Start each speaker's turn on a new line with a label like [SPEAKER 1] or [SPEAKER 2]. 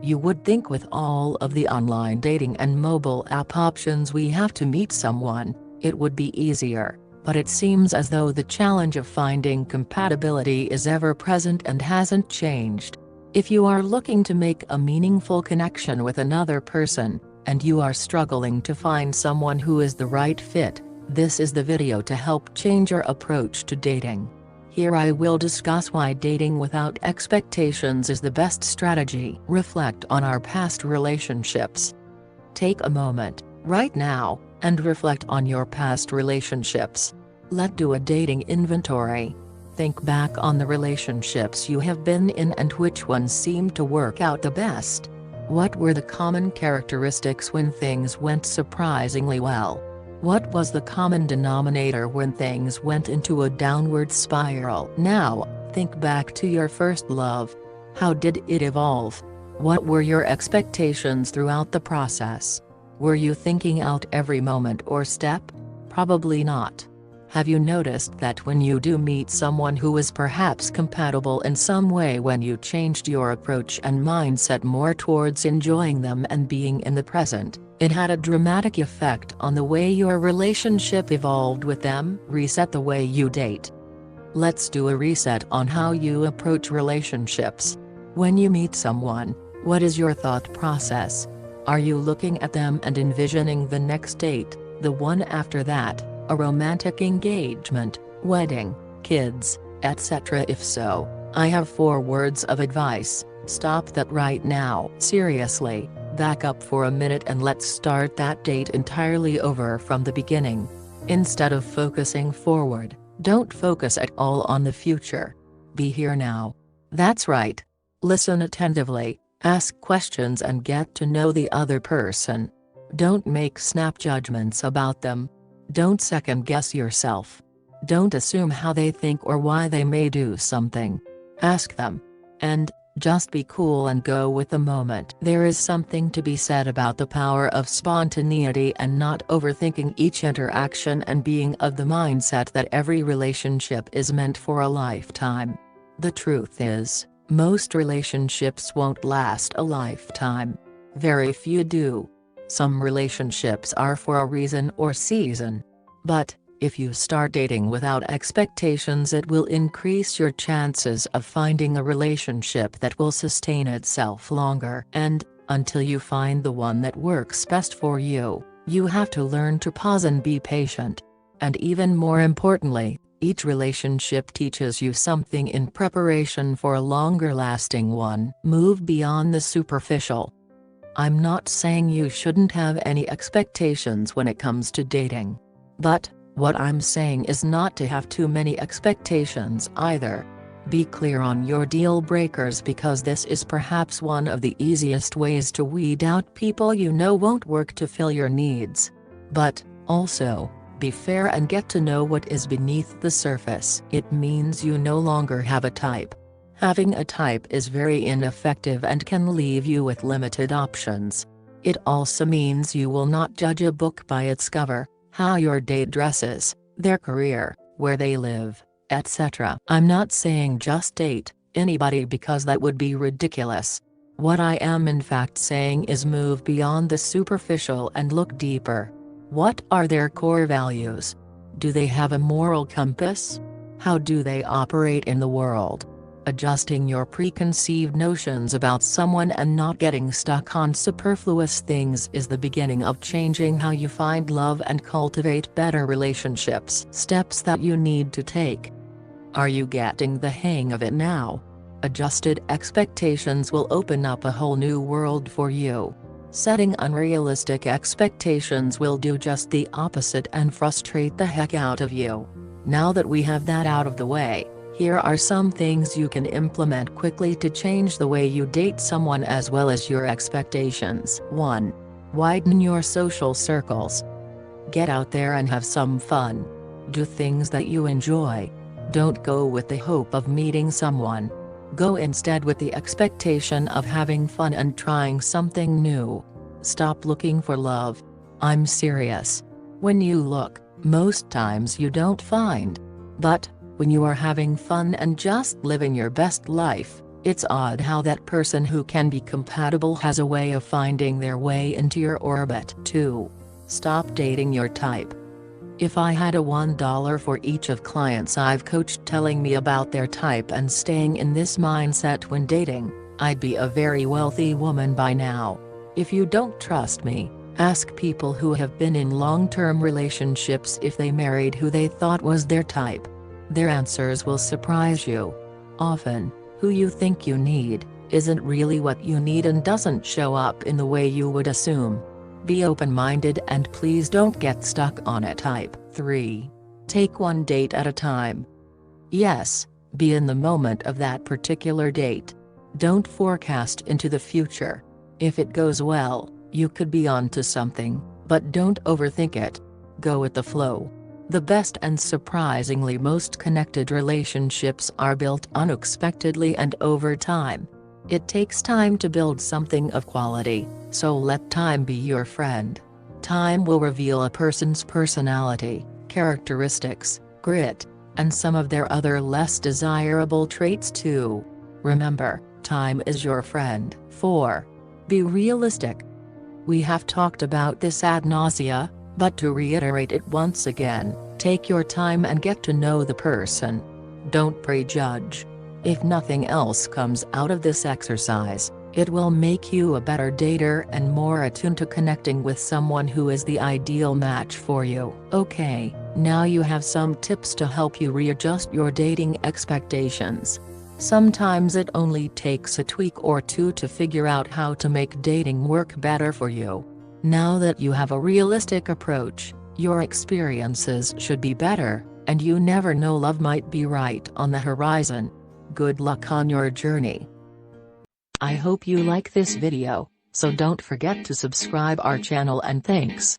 [SPEAKER 1] You would think with all of the online dating and mobile app options we have to meet someone, it would be easier, but it seems as though the challenge of finding compatibility is ever present and hasn't changed. If you are looking to make a meaningful connection with another person, and you are struggling to find someone who is the right fit, this is the video to help change your approach to dating. Here I will discuss why dating without expectations is the best strategy. Reflect on our past relationships. Take a moment, right now, and reflect on your past relationships. Let's do a dating inventory. Think back on the relationships you have been in and which ones seemed to work out the best. What were the common characteristics when things went surprisingly well? What was the common denominator when things went into a downward spiral? Now, think back to your first love. How did it evolve? What were your expectations throughout the process? Were you thinking out every moment or step? Probably not. Have you noticed that when you do meet someone who is perhaps compatible in some way, when you changed your approach and mindset more towards enjoying them and being in the present, it had a dramatic effect on the way your relationship evolved with them? Reset the way you date. Let's do a reset on how you approach relationships. When you meet someone, what is your thought process? Are you looking at them and envisioning the next date, the one after that, a romantic engagement, wedding, kids, etc.? If so, I have 4 words of advice. Stop that right now. Seriously, back up for a minute and let's start that date entirely over from the beginning. Instead of focusing forward, don't focus at all on the future. Be here now. That's right. Listen attentively, ask questions and get to know the other person. Don't make snap judgments about them. Don't second-guess yourself. Don't assume how they think or why they may do something. Ask them. And, just be cool and go with the moment. There is something to be said about the power of spontaneity and not overthinking each interaction and being of the mindset that every relationship is meant for a lifetime. The truth is, most relationships won't last a lifetime. Very few do. Some relationships are for a reason or season. But, if you start dating without expectations, it will increase your chances of finding a relationship that will sustain itself longer. And, until you find the one that works best for you, you have to learn to pause and be patient. And even more importantly, each relationship teaches you something in preparation for a longer-lasting one. Move beyond the superficial. I'm not saying you shouldn't have any expectations when it comes to dating. But, what I'm saying is not to have too many expectations either. Be clear on your deal breakers, because this is perhaps one of the easiest ways to weed out people you know won't work to fill your needs. But, also, be fair and get to know what is beneath the surface. It means you no longer have a type. Having a type is very ineffective and can leave you with limited options. It also means you will not judge a book by its cover, how your date dresses, their career, where they live, etc. I'm not saying just date anybody, because that would be ridiculous. What I am in fact saying is move beyond the superficial and look deeper. What are their core values? Do they have a moral compass? How do they operate in the world? Adjusting your preconceived notions about someone and not getting stuck on superfluous things is the beginning of changing how you find love and cultivate better relationships. Steps that you need to take. Are you getting the hang of it now? Adjusted expectations will open up a whole new world for you. Setting unrealistic expectations will do just the opposite and frustrate the heck out of you. Now that we have that out of the way, here are some things you can implement quickly to change the way you date someone as well as your expectations. 1. Widen your social circles. Get out there and have some fun. Do things that you enjoy. Don't go with the hope of meeting someone. Go instead with the expectation of having fun and trying something new. Stop looking for love. I'm serious. When you look, most times you don't find. But, when you are having fun and just living your best life, It's odd how that person who can be compatible has a way of finding their way into your orbit. 2. Stop dating your type. If I had a $1 for each of clients I've coached telling me about their type and staying in this mindset when dating, I'd be a very wealthy woman by now. If you don't trust me, ask people who have been in long-term relationships if they married who they thought was their type. Their answers will surprise you. Often, who you think you need, isn't really what you need and doesn't show up in the way you would assume. Be open-minded and please don't get stuck on a type. 3. Take one date at a time. Yes, be in the moment of that particular date. Don't forecast into the future. If it goes well, you could be onto something, but don't overthink it. Go with the flow. The best and surprisingly most connected relationships are built unexpectedly and over time. It takes time to build something of quality, so let time be your friend. Time will reveal a person's personality, characteristics, grit, and some of their other less desirable traits too. Remember, time is your friend. 4. Be realistic. We have talked about this ad nauseam, but to reiterate it once again, take your time and get to know the person. Don't prejudge. If nothing else comes out of this exercise, it will make you a better dater and more attuned to connecting with someone who is the ideal match for you. Okay, now you have some tips to help you readjust your dating expectations. Sometimes it only takes a tweak or two to figure out how to make dating work better for you. Now that you have a realistic approach, your experiences should be better, and you never know, love might be right on the horizon. Good luck on your journey. I hope you like this video, so don't forget to subscribe our channel and thanks.